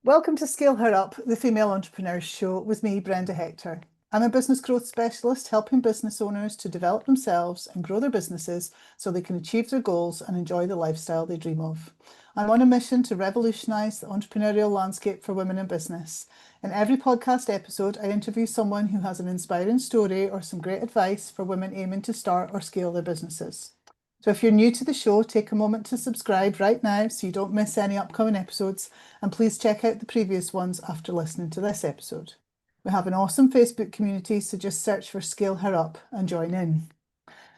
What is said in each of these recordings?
Welcome to Scale Her Up, the Female Entrepreneurs Show with me, Brenda Hector. I'm a business growth specialist helping business owners to develop themselves and grow their businesses so they can achieve their goals and enjoy the lifestyle they dream of. I'm on a mission to revolutionise the entrepreneurial landscape for women in business. In every podcast episode, I interview someone who has an inspiring story or some great advice for women aiming to start or scale their businesses. So if you're new to the show, take a moment to subscribe right now so you don't miss any upcoming episodes, and please check out the previous ones after listening to this episode. We have an awesome Facebook community, so just search for Scale Her Up and join in.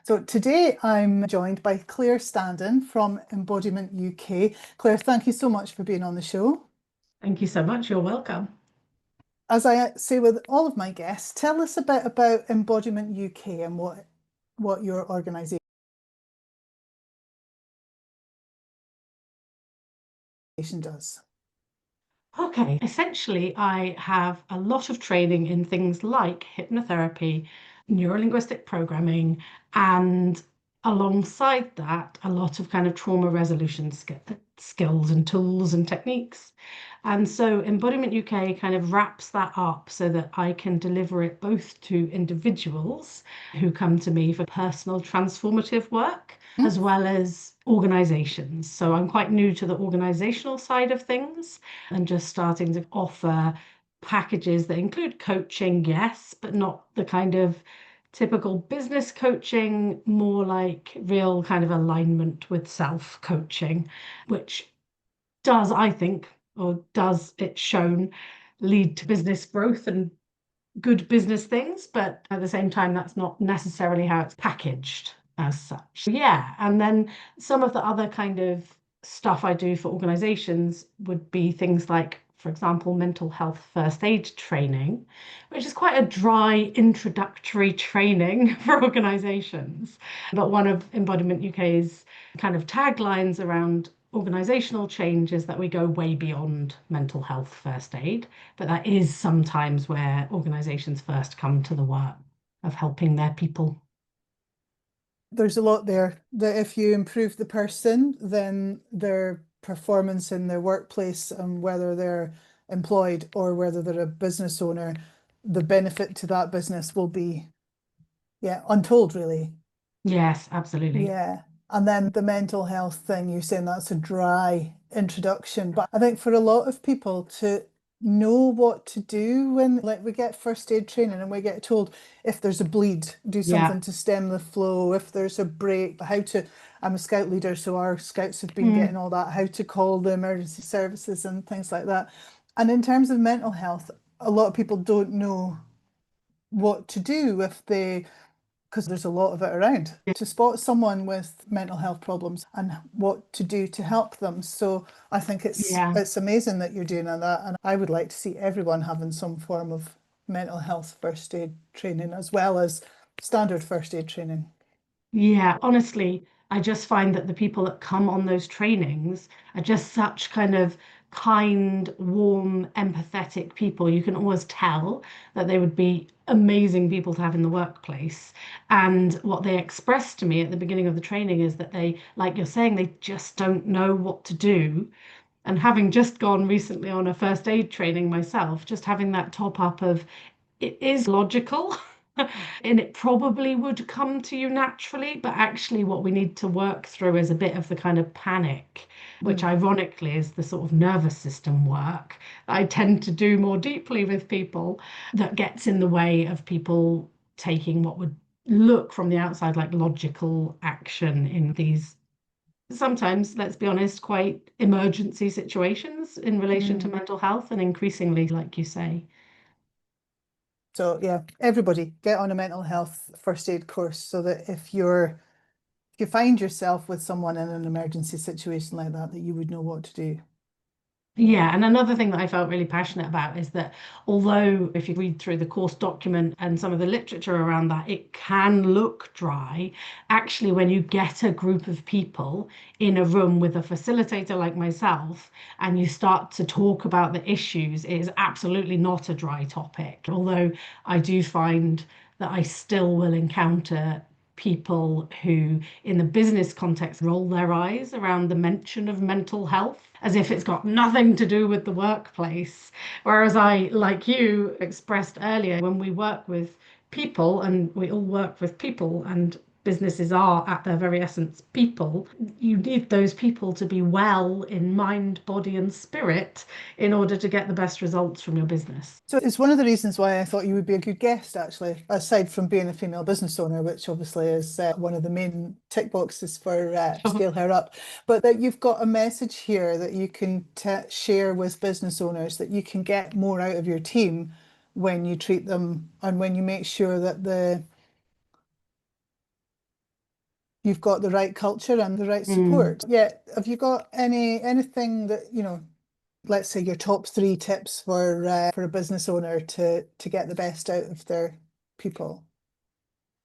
So today I'm joined by Claire Standen from Embodiment UK. Claire, thank you so much for being on the show. Thank you so much. You're welcome. As I say with all of my guests, tell us a bit about Embodiment UK and what your organisation does. Okay, essentially, I have a lot of training in things like hypnotherapy, neurolinguistic programming, and alongside that, a lot of kind of trauma resolution skills and tools and techniques. And so Embodiment UK kind of wraps that up so that I can deliver it both to individuals who come to me for personal transformative work, as well as organizations. So I'm quite new to the organizational side of things and just starting to offer packages that include coaching, yes, but not the kind of typical business coaching, more like real kind of alignment with self coaching, which does, I think, or does it shown lead to business growth and good business things, but at the same time, that's not necessarily how it's packaged as such. Yeah, and then some of the other kind of stuff I do for organizations would be things like, for example, mental health first aid training, which is quite a dry introductory training for organizations. But one of Embodiment UK's kind of taglines around organizational change is that we go way beyond mental health first aid, but that is sometimes where organizations first come to the work of helping their people. There's a lot there that if you improve the person, then their performance in their workplace and whether they're employed or whether they're a business owner, the benefit to that business will be, untold, really. Yes, absolutely. Yeah. And then the mental health thing, you're saying that's a dry introduction. But I think for a lot of people to know what to do when, like, we get first aid training and we get told if there's a bleed, do Yeah. something to stem the flow, if there's a break, how to, I'm a scout leader, so our scouts have been Mm. getting all that, how to call the emergency services and things like that. And in terms of mental health, a lot of people don't know what to do if they because there's a lot of it around, to spot someone with mental health problems and what to do to help them. So I think Yeah. it's amazing that you're doing that, and I would like to see everyone having some form of mental health first aid training as well as standard first aid training. Yeah, honestly, I just find that the people that come on those trainings are just such kind of kind, warm, empathetic people. You can always tell that they would be amazing people to have in the workplace. And what they expressed to me at the beginning of the training is that they, like you're saying, they just don't know what to do. And having just gone recently on a first aid training myself, just having that top up of it is logical and it probably would come to you naturally, but actually, what we need to work through is a bit of the kind of panic, which Mm. ironically is the sort of nervous system work that I tend to do more deeply with people that gets in the way of people taking what would look from the outside like logical action in these sometimes, let's be honest, quite emergency situations in relation to Mm. mental health, and increasingly, like you say. So yeah, everybody get on a mental health first aid course so that if you find yourself with someone in an emergency situation like that, that you would know what to do. Yeah, and another thing that I felt really passionate about is that although if you read through the course document and some of the literature around that, it can look dry, actually, when you get a group of people in a room with a facilitator like myself and you start to talk about the issues, it is absolutely not a dry topic. Although I do find that I still will encounter people who, in the business context, roll their eyes around the mention of mental health as if it's got nothing to do with the workplace. Whereas I, like you expressed earlier, when we work with people, and we all work with people, and businesses are at their very essence people, you need those people to be well in mind, body, and spirit in order to get the best results from your business. So it's one of the reasons why I thought you would be a good guest, actually, aside from being a female business owner, which obviously is one of the main tick boxes for Scale Her Up, but that you've got a message here that you can share with business owners, that you can get more out of your team when you treat them and when you make sure that you've got the right culture and the right support. Yeah. Have you got anything that, let's say your top 3 tips for a business owner to get the best out of their people?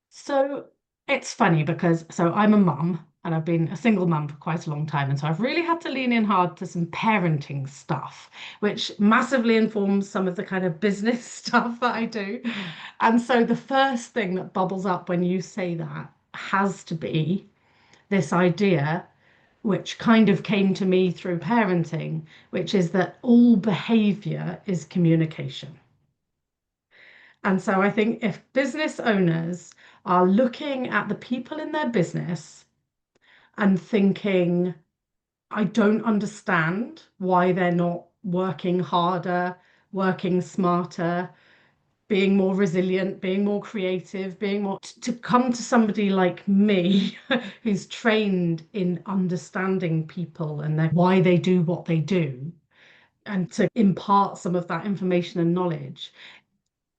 So it's funny because I'm a mum and I've been a single mum for quite a long time. And so I've really had to lean in hard to some parenting stuff, which massively informs some of the kind of business stuff that I do. And so the first thing that bubbles up when you say that has to be this idea, which kind of came to me through parenting, which is that all behavior is communication. And so I think if business owners are looking at the people in their business and thinking, I don't understand why they're not working harder, working smarter, being more resilient, being more creative, being more to come to somebody like me who's trained in understanding people and why they do what they do, and to impart some of that information and knowledge,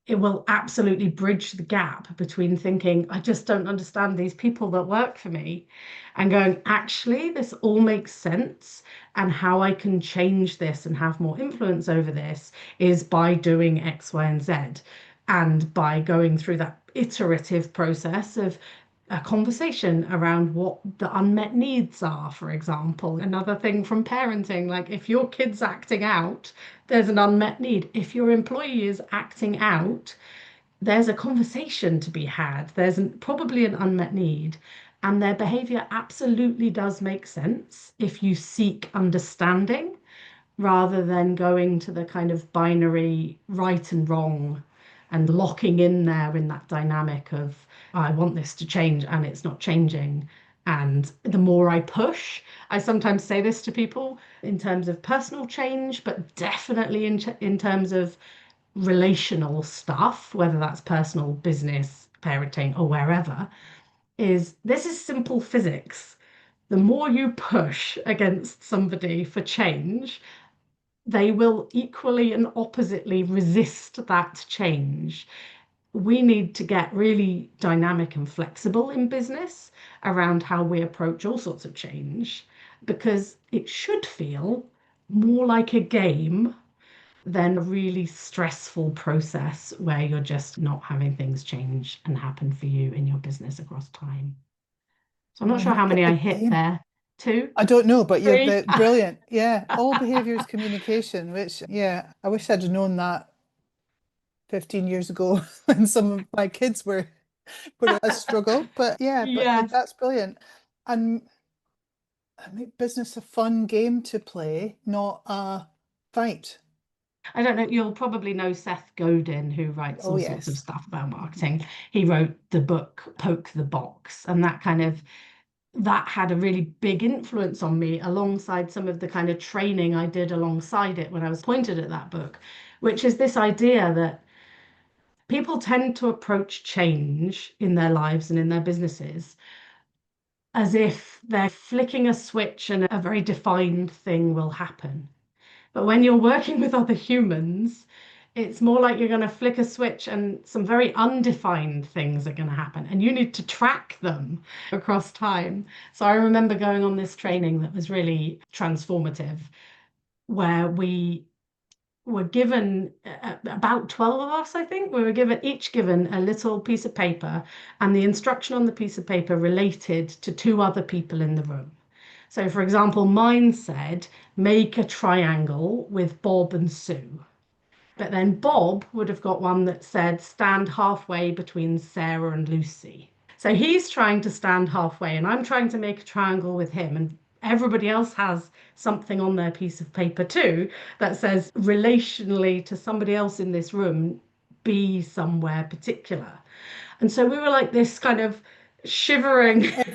it will absolutely bridge the gap between thinking, I just don't understand these people that work for me, and going, actually, this all makes sense. And how I can change this and have more influence over this is by doing X, Y, and Z. And by going through that iterative process of a conversation around what the unmet needs are, for example. Another thing from parenting, like if your kid's acting out, there's an unmet need. If your employee is acting out, there's a conversation to be had. There's probably an unmet need. And their behavior absolutely does make sense if you seek understanding rather than going to the kind of binary right and wrong and locking in there in that dynamic of, I want this to change and it's not changing. And the more I push, I sometimes say this to people in terms of personal change, but definitely in terms of relational stuff, whether that's personal, business, parenting, or wherever, is this is simple physics. The more you push against somebody for change, they will equally and oppositely resist that change. We need to get really dynamic and flexible in business around how we approach all sorts of change, because it should feel more like a game than a really stressful process where you're just not having things change and happen for you in your business across time. So I'm not sure how Make it many I a hit game. there. Two, I don't know, but you're three. brilliant. Yeah, all behavior is communication, which, yeah, I wish I'd have known that 15 years ago when some of my kids were a struggle. But yeah, Yes. that's brilliant. And make business a fun game to play, not a fight. I don't know, you'll probably know Seth Godin, who writes Oh, all sorts of yes. stuff about marketing. He wrote the book Poke the Box, and that had a really big influence on me alongside some of the kind of training I did alongside it when I was pointed at that book, which is this idea that people tend to approach change in their lives and in their businesses as if they're flicking a switch and a very defined thing will happen. But when you're working with other humans, it's more like you're going to flick a switch and some very undefined things are going to happen, and you need to track them across time. So I remember going on this training that was really transformative, where we were given about 12 of us, I think, we were each given a little piece of paper, and the instruction on the piece of paper related to 2 other people in the room. So, for example, mine said, make a triangle with Bob and Sue. But then Bob would have got one that said, stand halfway between Sarah and Lucy. So he's trying to stand halfway, and I'm trying to make a triangle with him. And everybody else has something on their piece of paper too that says, relationally to somebody else in this room, be somewhere particular. And so we were like this kind of shivering. And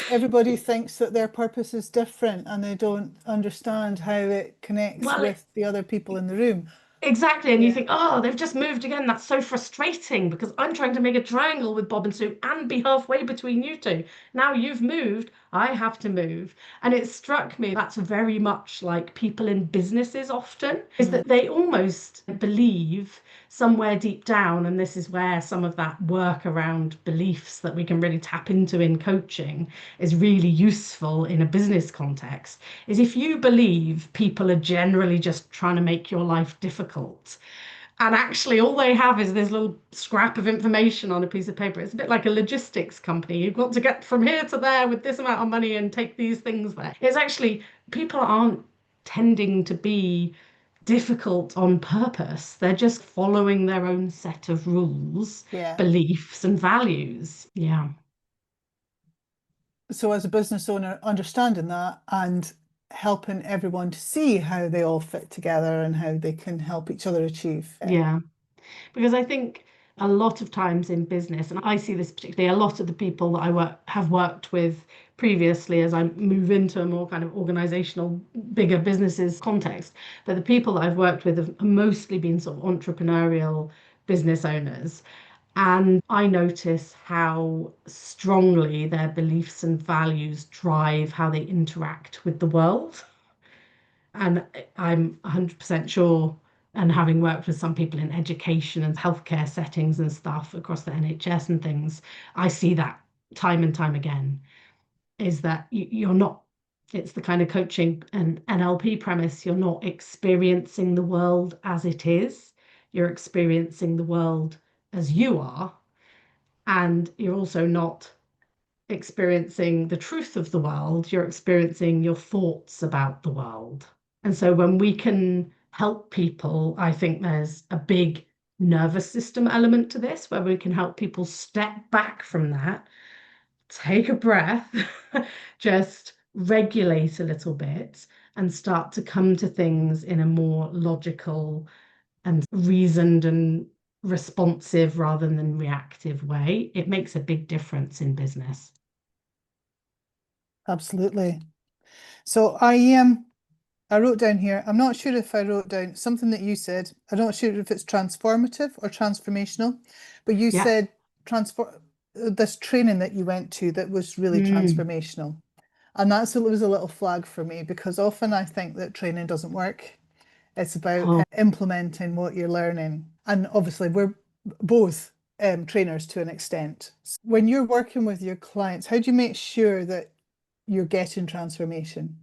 everybody thinks that their purpose is different and they don't understand how it connects Well, with the other people in the room. exactly. And you Yeah. think, oh, they've just moved again. That's so frustrating because I'm trying to make a triangle with Bob and Sue and be halfway between you two. Now you've moved, I have to move. And it struck me that's very much like people in businesses often, is Mm. that they almost believe somewhere deep down, and this is where some of that work around beliefs that we can really tap into in coaching is really useful in a business context, is if you believe people are generally just trying to make your life difficult, and actually all they have is this little scrap of information on a piece of paper. It's a bit like a logistics company. You've got to get from here to there with this amount of money and take these things there. It's actually, people aren't tending to be difficult on purpose. They're just following their own set of rules, Yeah. beliefs, and values. Yeah. So as a business owner, understanding that and helping everyone to see how they all fit together and how they can help each other achieve. Yeah. Because I think a lot of times in business, and I see this particularly a lot of the people that have worked with previously as I move into a more kind of organizational, bigger businesses context, that the people that I've worked with have mostly been sort of entrepreneurial business owners. And I notice how strongly their beliefs and values drive how they interact with the world. And I'm 100% sure, and having worked with some people in education and healthcare settings and stuff across the NHS and things, I see that time and time again, is that you're not, it's the kind of coaching and NLP premise, you're not experiencing the world as it is, you're experiencing the world as you are, and you're also not experiencing the truth of the world, you're experiencing your thoughts about the world. And so when we can help people, I think there's a big nervous system element to this, where we can help people step back from that, take a breath, just regulate a little bit, and start to come to things in a more logical and reasoned and responsive rather than reactive way. It makes a big difference in business. Absolutely. So I wrote down here, I'm not sure if I wrote down something that you said. I'm not sure if it's transformative or transformational, but you Yeah. said transform this training that you went to that was really Mm. transformational. And it was a little flag for me because often I think that training doesn't work. It's about Oh, implementing what you're learning. And obviously, we're both trainers to an extent. When you're working with your clients, how do you make sure that you're getting transformation?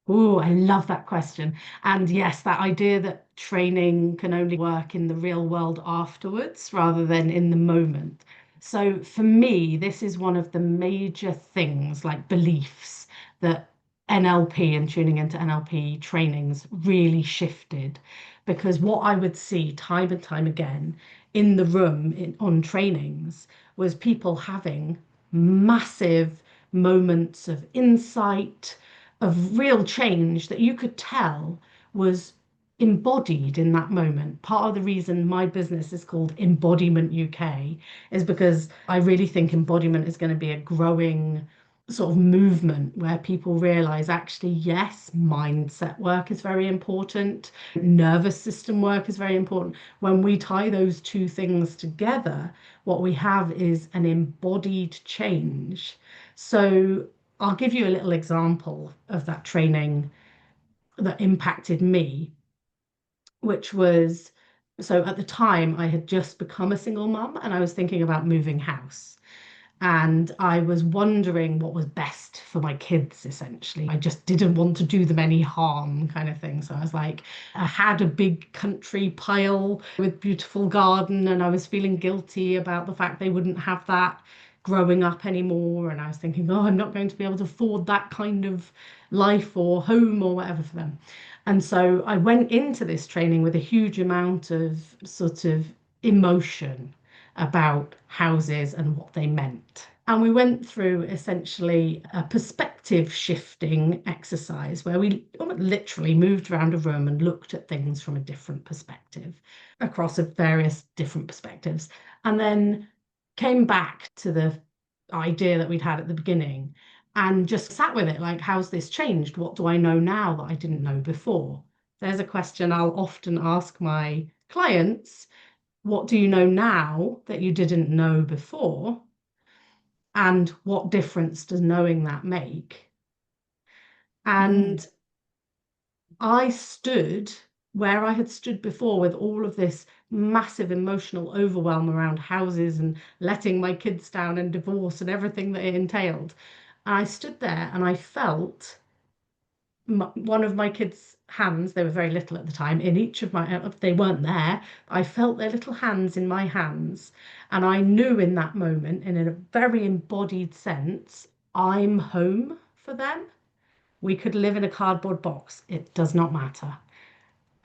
oh, I love that question. And yes, that idea that training can only work in the real world afterwards rather than in the moment. So for me, this is one of the major things, like beliefs, that NLP and tuning into NLP trainings really shifted. Because what I would see time and time again in the room on trainings was people having massive moments of insight, of real change that you could tell was embodied in that moment. Part of the reason my business is called Embodiment UK is because I really think embodiment is going to be a growing sort of movement where people realize actually, yes, mindset work is very important, nervous system work is very important. When we tie those two things together, what we have is an embodied change. So I'll give you a little example of that training that impacted me, which was, so at the time I had just become a single mum and I was thinking about moving house. And I was wondering what was best for my kids, essentially. I just didn't want to do them any harm, kind of thing. So I was like, I had a big country pile with beautiful garden, and I was feeling guilty about the fact they wouldn't have that growing up anymore. And I was thinking, oh, I'm not going to be able to afford that kind of life or home or whatever for them. And so I went into this training with a huge amount of sort of emotion about houses and what they meant. And we went through essentially a perspective shifting exercise where we literally moved around a room and looked at things from a different perspective across various different perspectives. And then came back to the idea that we'd had at the beginning and just sat with it like, how's this changed? What do I know now that I didn't know before? There's a question I'll often ask my clients. What do you know now that you didn't know before? And what difference does knowing that make? Mm. And I stood where I had stood before with all of this massive emotional overwhelm around houses and letting my kids down and divorce and everything that it entailed. And I stood there and I felt one of my kids' hands, they were very little at the time, in each of my, they weren't there, I felt their little hands in my hands. And I knew in that moment, in a very embodied sense, I'm home for them. We could live in a cardboard box, it does not matter.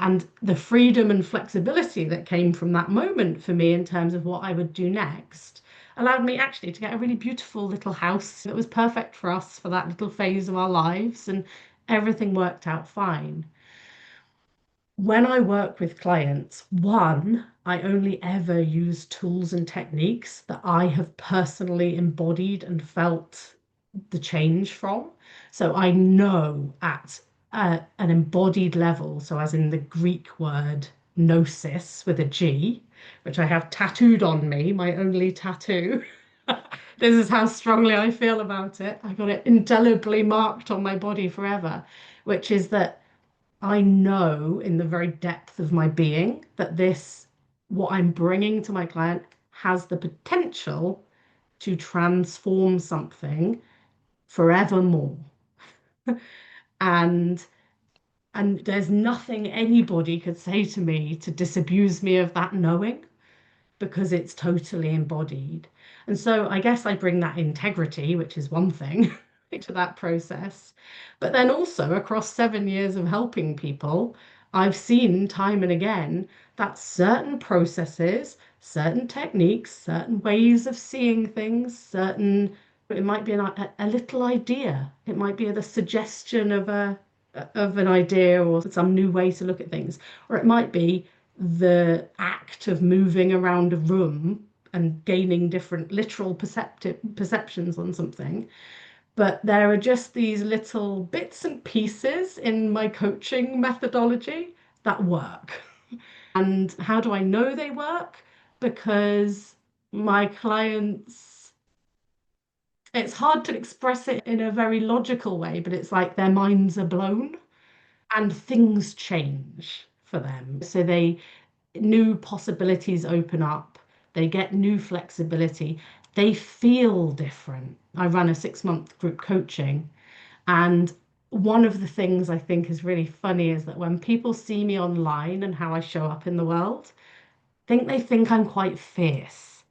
And the freedom and flexibility that came from that moment for me in terms of what I would do next allowed me actually to get a really beautiful little house that was perfect for us for that little phase of our lives, and everything worked out fine. When I work with clients, one, I only ever use tools and techniques that I have personally embodied and felt the change from. So I know at an embodied level, so as in the Greek word gnosis with a G, which I have tattooed on me, my only tattoo. This is how strongly I feel about it. I got it indelibly marked on my body forever, which is that I know in the very depth of my being that this, what I'm bringing to my client, has the potential to transform something forevermore. And and there's nothing anybody could say to me to disabuse me of that knowing, because it's totally embodied. And so I guess I bring that integrity, which is one thing, to that process. But then also across 7 years of helping people, I've seen time and again that certain processes, certain techniques, certain ways of seeing things, it might be a little idea, it might be the suggestion of an idea or some new way to look at things, or it might be the act of moving around a room and gaining different literal perceptions on something. But there are just these little bits and pieces in my coaching methodology that work. And how do I know they work? Because my clients, it's hard to express it in a very logical way, but it's like their minds are blown and things change for them. So new possibilities open up, they get new flexibility, they feel different. I run a 6-month group coaching, and one of the things I think is really funny is that when people see me online and how I show up in the world, they think I'm quite fierce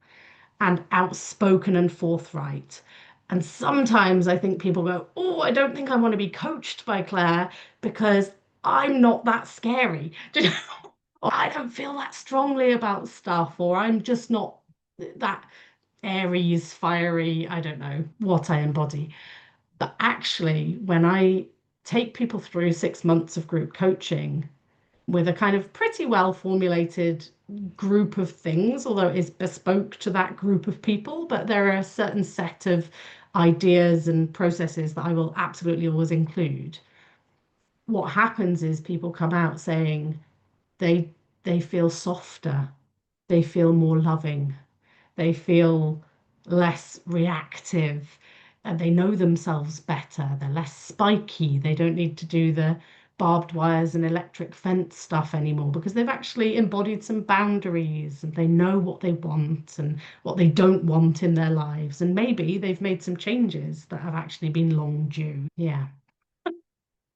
and outspoken and forthright. And sometimes I think people go, oh, I don't think I want to be coached by Claire because I'm not that scary. Or I don't feel that strongly about stuff, or I'm just not that Aries, fiery, I don't know what I embody. But actually, when I take people through 6 months of group coaching with a kind of pretty well formulated group of things, although it is bespoke to that group of people, but there are a certain set of ideas and processes that I will absolutely always include. What happens is people come out saying they they feel softer, they feel more loving, they feel less reactive, and they know themselves better. They're less spiky. They don't need to do the barbed wires and electric fence stuff anymore because they've actually embodied some boundaries and they know what they want and what they don't want in their lives. And maybe they've made some changes that have actually been long due. Yeah, I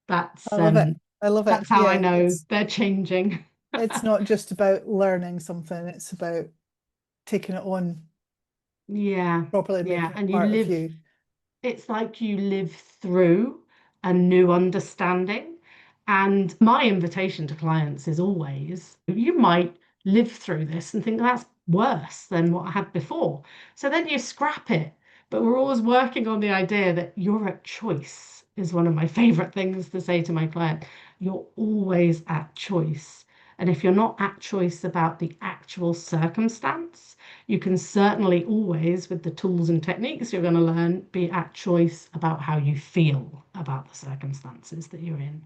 that's love it. um I love it. that's how I Yeah, know they're changing. it's not just about learning something, it's about taking it on Yeah, properly, yeah. making it And part of you. it's like you live through a new understanding. And my invitation to clients is always, you might live through this and think that's worse than what I had before. So then you scrap it. But we're always working on the idea that you're at choice, is one of my favorite things to say to my client. You're always at choice. And if you're not at choice about the actual circumstance, you can certainly always, with the tools and techniques you're going to learn, be at choice about how you feel about the circumstances that you're in.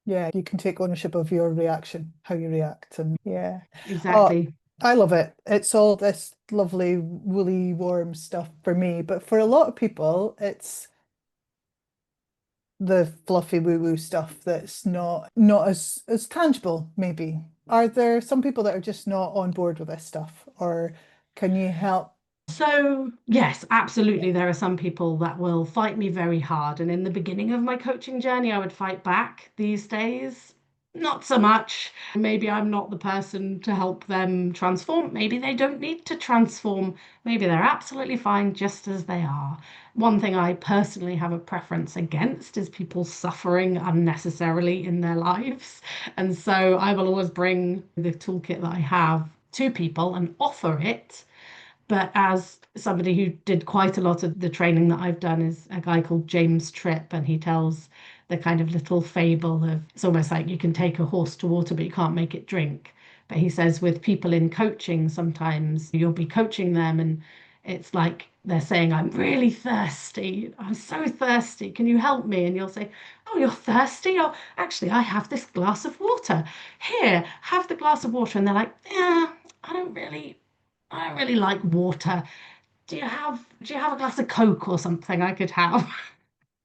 Yeah, you can take ownership of your reaction, how you react, and yeah. Oh, Exactly. I love it. It's all this lovely, woolly, warm stuff for me, but for a lot of people, it's the fluffy woo-woo stuff that's not as tangible, maybe. Are there some people that are just not on board with this stuff, or can you help? So, yes, Yeah, absolutely. There are some people that will fight me very hard. And in the beginning of my coaching journey, I would fight back. These days, not so much. Maybe I'm not the person to help them transform. Maybe they don't need to transform. Maybe they're absolutely fine just as they are. One thing I personally have a preference against is people suffering unnecessarily in their lives. And so I will always bring the toolkit that I have to people and offer it, but as somebody who did quite a lot of the training that I've done is a guy called James Tripp, and he tells the kind of little fable of it's almost like you can take a horse to water, but you can't make it drink. But he says with people in coaching, sometimes you'll be coaching them and it's like they're saying, I'm really thirsty. I'm so thirsty. Can you help me? And you'll say, Oh, you're thirsty? Oh, actually, I have this glass of water. Here, have the glass of water. And they're like, Yeah, I don't really I don't really like water. Do you have a glass of Coke or something I could have?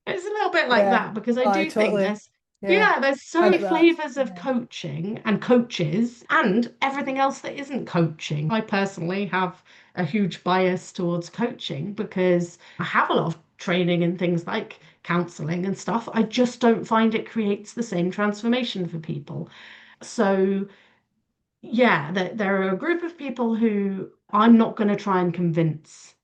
It's a little bit like yeah, that because I I do think totally, there's yeah, yeah, there's so I many get that. flavors of Yeah, coaching and coaches and everything else that isn't coaching. I personally have a huge bias towards coaching because I have a lot of training in things like counseling and stuff. I just don't find it creates the same transformation for people. So yeah, there are a group of people who I'm not going to try and convince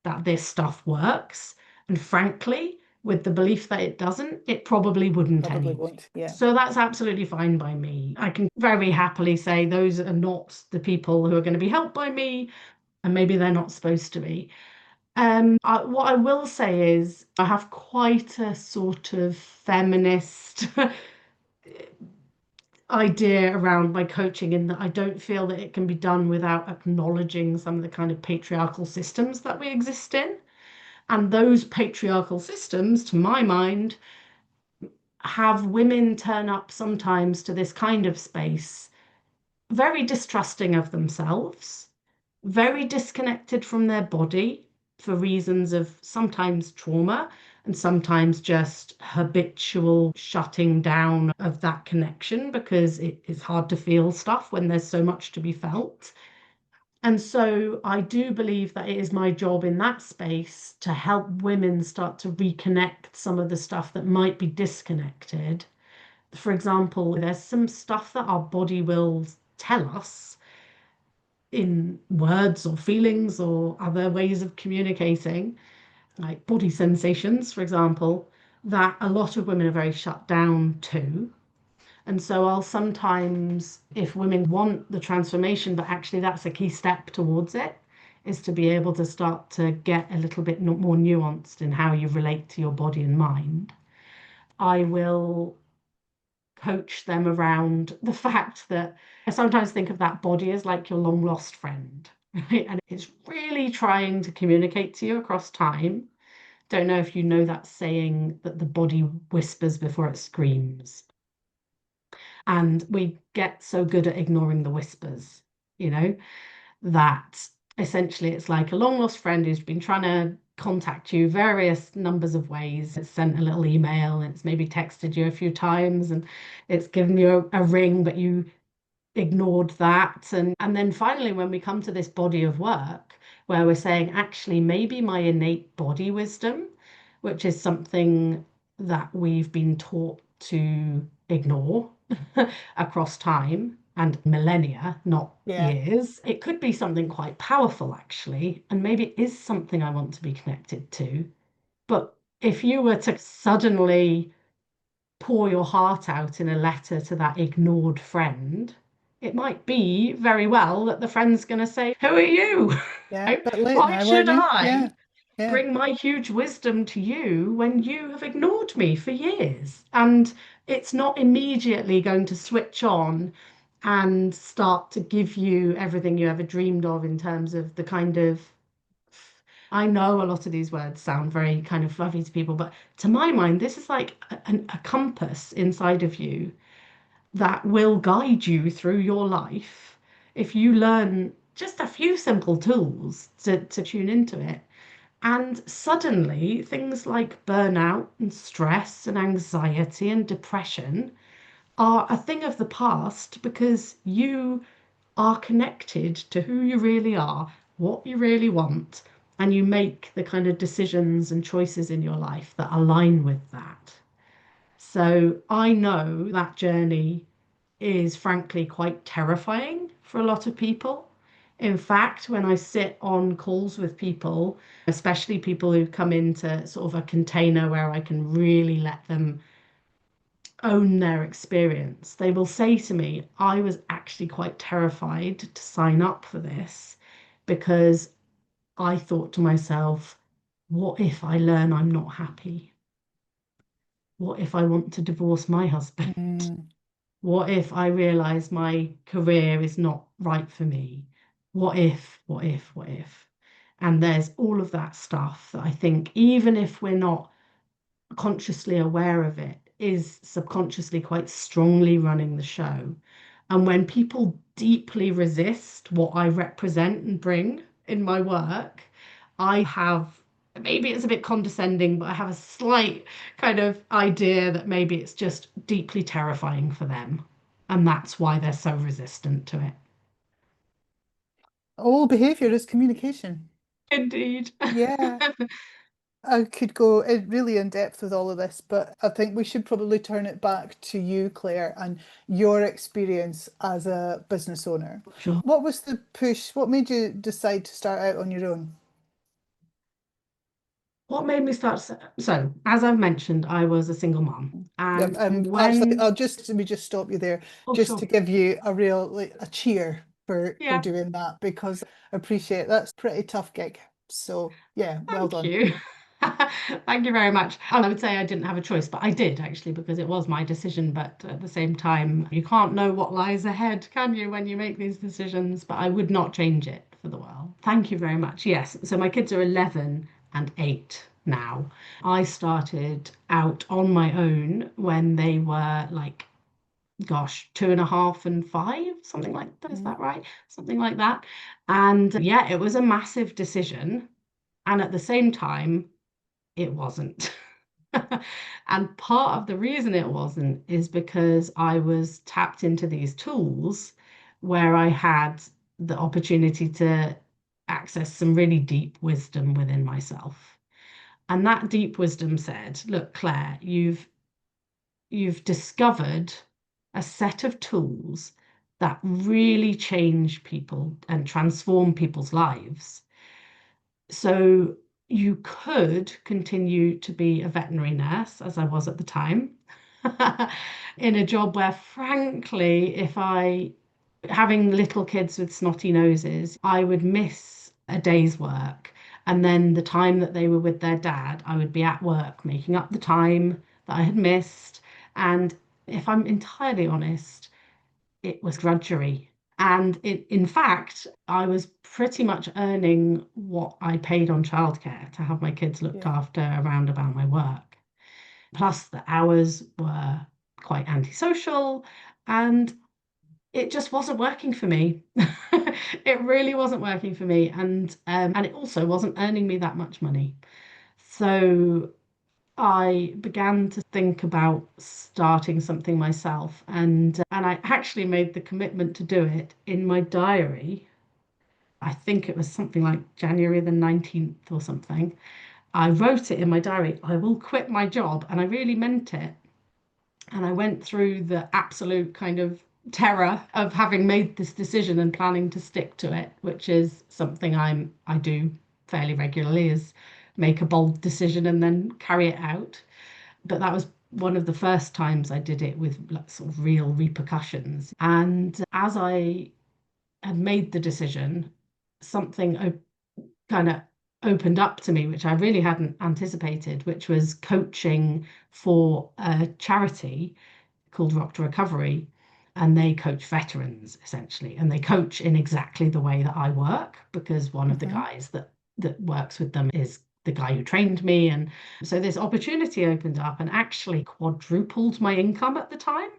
that this stuff works. And frankly, with the belief that it doesn't, it probably wouldn't probably anyway. won't. Yeah. So that's absolutely fine by me. I can very happily say those are not the people who are going to be helped by me, and maybe they're not supposed to be. What I will say is I have quite a sort of feminist idea around my coaching in that I don't feel that it can be done without acknowledging some of the kind of patriarchal systems that we exist in. And those patriarchal systems, to my mind, have women turn up sometimes to this kind of space very distrusting of themselves, very disconnected from their body for reasons of sometimes trauma and sometimes just habitual shutting down of that connection because it is hard to feel stuff when there's so much to be felt. And so I do believe that it is my job in that space to help women start to reconnect some of the stuff that might be disconnected. For example, there's some stuff that our body will tell us in words or feelings or other ways of communicating, like body sensations, for example, that a lot of women are very shut down to. And so I'll sometimes, if women want the transformation, but actually that's a key step towards it, is to be able to start to get a little bit more nuanced in how you relate to your body and mind. I will coach them around the fact that I sometimes think of that body as like your long lost friend, right? And it's really trying to communicate to you across time. Don't know if you know that saying that the body whispers before it screams. And we get so good at ignoring the whispers, you know, that essentially it's like a long lost friend who's been trying to contact you various numbers of ways. It's sent a little email, and it's maybe texted you a few times, and it's given you a ring, but you ignored that. And then finally, when we come to this body of work where we're saying, actually, maybe my innate body wisdom, which is something that we've been taught to ignore across time and millennia, not Yeah. years, it could be something quite powerful, actually. And maybe it is something I want to be connected to. But if you were to suddenly pour your heart out in a letter to that ignored friend, it might be very well that the friend's going to say, "Who are you? Yeah, but late Why now, should aren't you? Yeah, I yeah. bring my huge wisdom to you when you have ignored me for years?" And it's not immediately going to switch on and start to give you everything you ever dreamed of in terms of the kind of, I know a lot of these words sound very kind of fluffy to people, but to my mind, this is like a compass inside of you that will guide you through your life if you learn just a few simple tools to tune into it. And suddenly, things like burnout and stress and anxiety and depression are a thing of the past because you are connected to who you really are, what you really want, and you make the kind of decisions and choices in your life that align with that. So I know that journey is frankly quite terrifying for a lot of people. In fact, when I sit on calls with people, especially people who come into sort of a container where I can really let them own their experience, they will say to me, "I was actually quite terrified to sign up for this because I thought to myself, what if I learn I'm not happy? What if I want to divorce my husband? Mm. What if I realize my career is not right for me? What if, what if, what if? And there's all of that stuff that I think, even if we're not consciously aware of it, is subconsciously quite strongly running the show. And when people deeply resist what I represent and bring in my work, I have, maybe it's a bit condescending, but I have a slight kind of idea that maybe it's just deeply terrifying for them. And that's why they're so resistant to it. All behavior is communication. Indeed. Yeah. I could go really in depth with all of this, but I think we should probably turn it back to you, Claire, and your experience as a business owner. Sure. What was the push? What made you decide to start out on your own? What made me start? So, as I've mentioned, I was a single mom. Yep, And actually, when, I'll just let me just stop you there, oh, just to sure. give you a real like a cheer for Yeah, doing that because I appreciate that's a pretty tough gig. So yeah, well thank done. you. Thank you very much. And I would say I didn't have a choice, but I did actually because it was my decision. But at the same time, you can't know what lies ahead, can you, when you make these decisions? But I would not change it for the world. Thank you very much. Yes. So my kids are 11 and 8 now. I started out on my own when they were like, gosh, 2.5 and 5, something like that. Is Mm. that right? Something like that. And yeah, it was a massive decision. And at the same time, it wasn't. And part of the reason it wasn't is because I was tapped into these tools where I had the opportunity to access some really deep wisdom within myself. And that deep wisdom said, look, Claire, you've discovered a set of tools that really change people and transform people's lives. So you could continue to be a veterinary nurse, as I was at the time, in a job where, frankly, if I, having little kids with snotty noses, I would miss a day's work. And then the time that they were with their dad, I would be at work making up the time that I had missed. And if I'm entirely honest, it was drudgery. And in fact, I was pretty much earning what I paid on childcare to have my kids looked Yeah. after around about my work. Plus, the hours were quite antisocial and it just wasn't working for me. It really wasn't working for me. And it also wasn't earning me that much money. So I began to think about starting something myself, and I actually made the commitment to do it in my diary. I think it was something like January the 19th or something. I wrote it in my diary, I will quit my job, and I really meant it. And I went through the absolute kind of terror of having made this decision and planning to stick to it, which is something I do fairly regularly, is make a bold decision and then carry it out. But that was one of the first times I did it with like, sort of real repercussions. And as I had made the decision, something kind of opened up to me, which I really hadn't anticipated, which was coaching for a charity called Rock to Recovery. And they coach veterans essentially, and they coach in exactly the way that I work because one of the Hmm. guys that works with them is the guy who trained me. And so this opportunity opened up and actually quadrupled my income at the time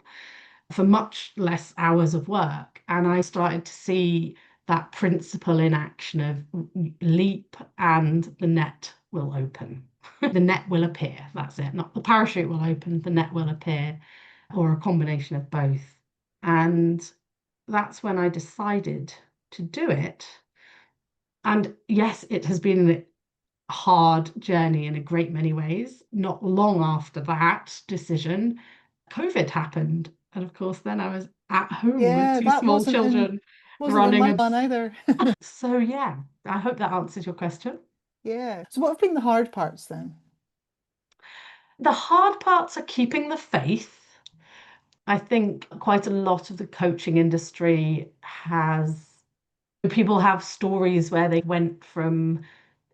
for much less hours of work. And I started to see that principle in action of leap and the net will open. The net will appear. That's it. Not the parachute will open, the net will appear, or a combination of both. And that's when I decided to do it. And yes, it has been a hard journey in a great many ways. Not long after that decision, COVID happened. And of course, then I was at home with Yeah, two that small children wasn't in running my a. plan either. So, yeah, I hope that answers your question. Yeah. So what have been the hard parts then? The hard parts are keeping the faith. I think quite a lot of the coaching industry has, people have stories where they went from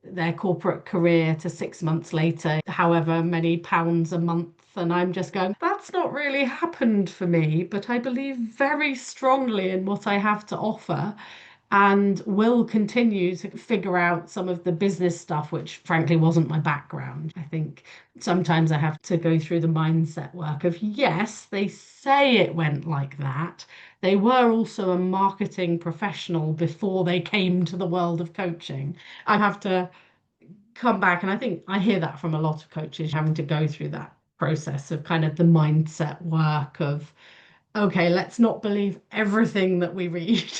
their corporate career to 6 months later, however many pounds a month. And I'm just going, that's not really happened for me, but I believe very strongly in what I have to offer and will continue to figure out some of the business stuff, which frankly wasn't my background. I think sometimes I have to go through the mindset work of, yes, they say it went like that. They were also a marketing professional before they came to the world of coaching. I have to come back, and I think I hear that from a lot of coaches having to go through that process of kind of the mindset work of, okay, let's not believe everything that we read.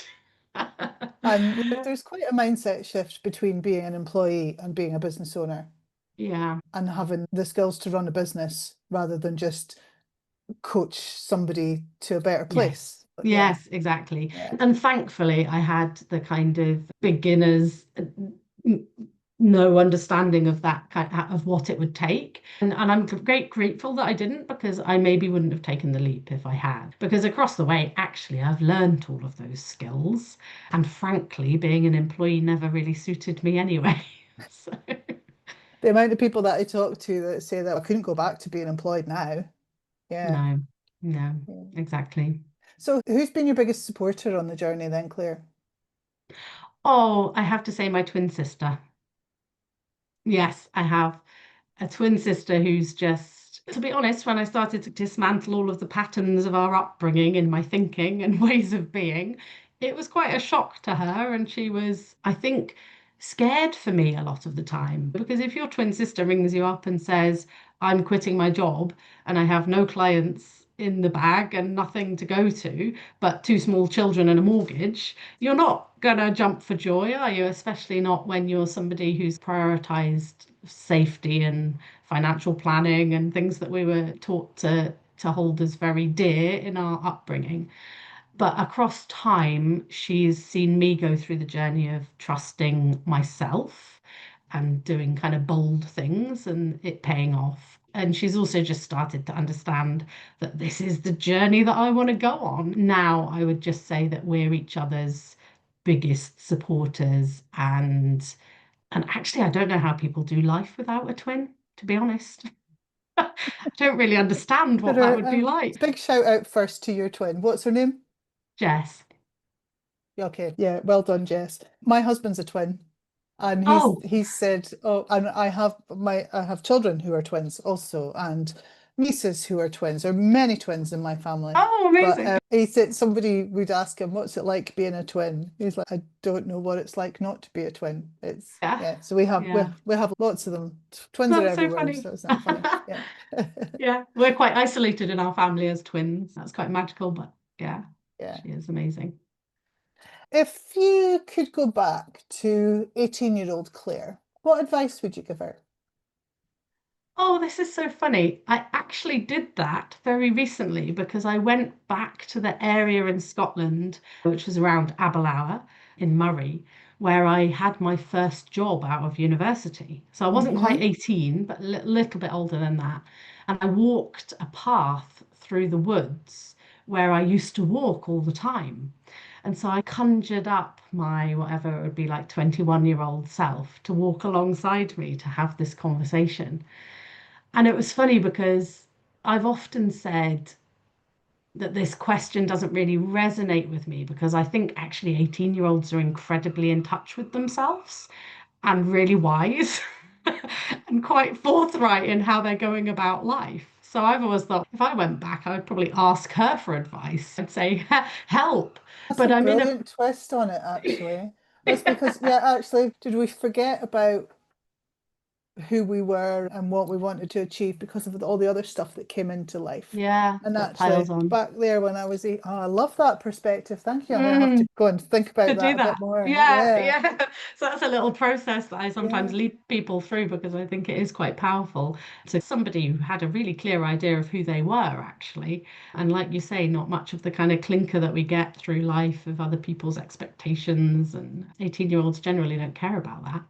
And there's quite a mindset shift between being an employee and being a business owner Yeah, and having the skills to run a business rather than just coach somebody to a better yes. place. But yeah, Yes, exactly. yeah. And thankfully, I had the kind of beginners no understanding of that kind of what it would take. And I'm grateful that I didn't, because I maybe wouldn't have taken the leap if I had. Because across the way, actually, I've learned all of those skills. And frankly, being an employee never really suited me anyway. So, The amount of people that I talk to that say that I couldn't go back to being employed now. Yeah. no, no, Yeah. exactly. So who's been your biggest supporter on the journey then, Claire? Oh, I have to say my twin sister. Yes, I have a twin sister who's just, to be honest, when I started to dismantle all of the patterns of our upbringing in my thinking and ways of being, it was quite a shock to her. And she was, I think, scared for me a lot of the time. Because if your twin sister rings you up and says, I'm quitting my job and I have no clients in the bag and nothing to go to, but two small children and a mortgage, you're not going to jump for joy, are you? Especially not when you're somebody who's prioritized safety and financial planning and things that we were taught to hold as very dear in our upbringing. But across time, she's seen me go through the journey of trusting myself and doing kind of bold things and it paying off. And she's also just started to understand that this is the journey that I want to go on. Now, I would just say that we're each other's biggest supporters. And actually, I don't know how people do life without a twin, to be honest. I don't really understand what But that would be like. big shout out first to your twin. What's her name? Jess. Yeah, okay. Yeah, well done, Jess. My husband's a twin. And Oh, he's said, oh, and I have children who are twins also, and nieces who are twins. There are many twins in my family. oh, But amazing. he said somebody would ask him, "What's it like being a twin?" He's like, "I don't know what it's like not to be a twin." It's Yeah, yeah. So we have yeah. we have lots of them. Twins are That's so everywhere, funny. so isn't that funny? Yeah. Yeah, we're quite isolated in our family as twins. That's quite magical, but yeah, Yeah. she is amazing. If you could go back to 18-year-old Claire, what advice would you give her? Oh, this is so funny. I actually did that very recently because I went back to the area in Scotland, which was around Aberlour in Murray, where I had my first job out of university. So I wasn't quite Mm-hmm. 18, but a little bit older than that. And I walked a path through the woods where I used to walk all the time. And so I conjured up my, whatever it would be, like 21-year-old self to walk alongside me to have this conversation. And it was funny because I've often said that this question doesn't really resonate with me because I think actually 18-year-olds are incredibly in touch with themselves and really wise and quite forthright in how they're going about life. So I've always thought if I went back, I would probably ask her for advice. I'd say, help. That's a But I'm in a brilliant twist on it, actually. That's because, yeah, actually, did we forget about who we were and what we wanted to achieve because of all the other stuff that came into life? yeah, And that piles actually, on. back there when I was eight, oh, I love that perspective. Thank you. I'm going to have to Mm. go and think To about do that a that. bit more. Yeah, Yeah, yeah. So that's a little process that I sometimes yeah. lead people through because I think it is quite powerful. So somebody who had a really clear idea of who they were, actually. And like you say, not much of the kind of clinker that we get through life of other people's expectations. And 18-year-olds generally don't care about that.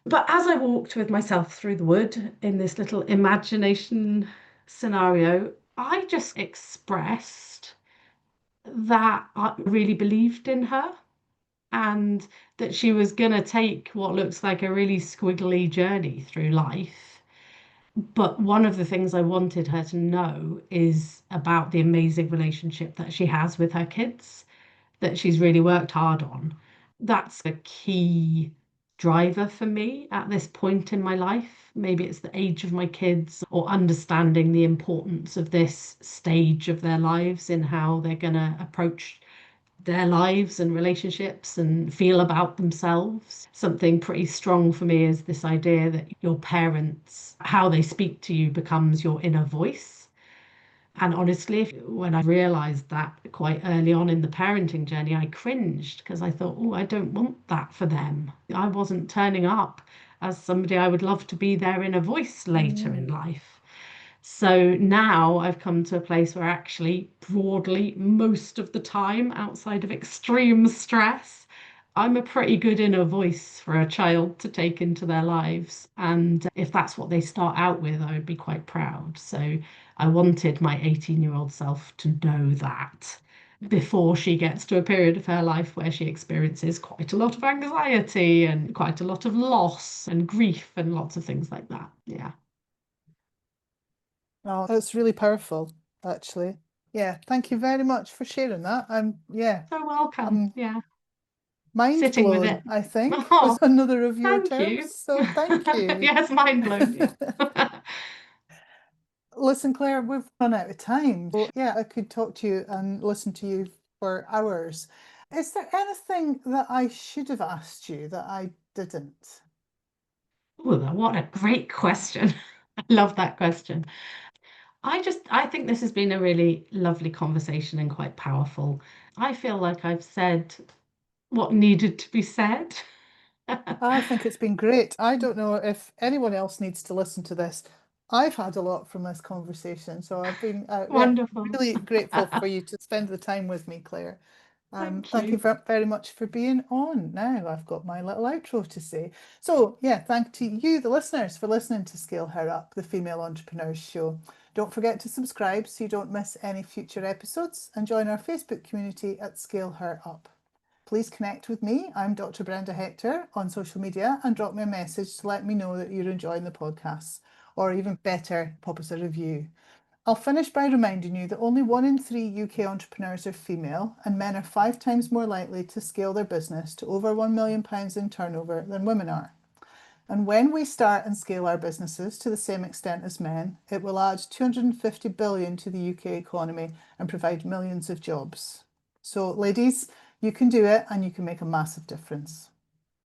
But as I walked with myself through the wood in this little imagination scenario, I just expressed that I really believed in her and that she was going to take what looks like a really squiggly journey through life. But one of the things I wanted her to know is about the amazing relationship that she has with her kids, that she's really worked hard on. That's a key driver for me at this point in my life. Maybe it's the age of my kids or understanding the importance of this stage of their lives in how they're going to approach their lives and relationships and feel about themselves. Something pretty strong for me is this idea that your parents, how they speak to you becomes your inner voice. And honestly, when I realized that quite early on in the parenting journey, I cringed because I thought, oh, I don't want that for them. I wasn't turning up as somebody I would love to be their inner voice later in Mm. life. So now I've come to a place where actually, broadly, most of the time, outside of extreme stress, I'm a pretty good inner voice for a child to take into their lives. And if that's what they start out with, I would be quite proud. So I wanted my 18-year-old self to know that before she gets to a period of her life where she experiences quite a lot of anxiety and quite a lot of loss and grief and lots of things like that. Yeah. Oh, that's really powerful, actually. Yeah, thank you very much for sharing that. Yeah, So welcome. I'm Yeah. mind Sitting with it. blown, I think, was Oh, another of your thank terms. you. So thank you. Yes, mind blown. Yeah. Listen, Claire, we've run out of time. So, yeah, I could talk to you and listen to you for hours. Is there anything that I should have asked you that I didn't? Oh, what a great question. I love that question. I think this has been a really lovely conversation and quite powerful. I feel like I've said what needed to be said. I think it's been great. I don't know if anyone else needs to listen to this. I've had a lot from this conversation, so I've been yeah, Wonderful. really grateful for you to spend the time with me, Claire. Thank Thank you you. very much for being on. Now I've got my little outro to say. So yeah, thank to you, the listeners, for listening to Scale Her Up, the Female Entrepreneurs Show. Don't forget to subscribe so you don't miss any future episodes and join our Facebook community at Scale Her Up. Please connect with me. I'm Dr. Brenda Hector on social media and drop me a message to let me know that you're enjoying the podcasts, or even better, pop us a review. I'll finish by reminding you that only 1 in 3 UK entrepreneurs are female, and men are 5 times more likely to scale their business to over £1 million in turnover than women are. And when we start and scale our businesses to the same extent as men, it will add 250 billion to the UK economy and provide millions of jobs. So, ladies, you can do it and you can make a massive difference.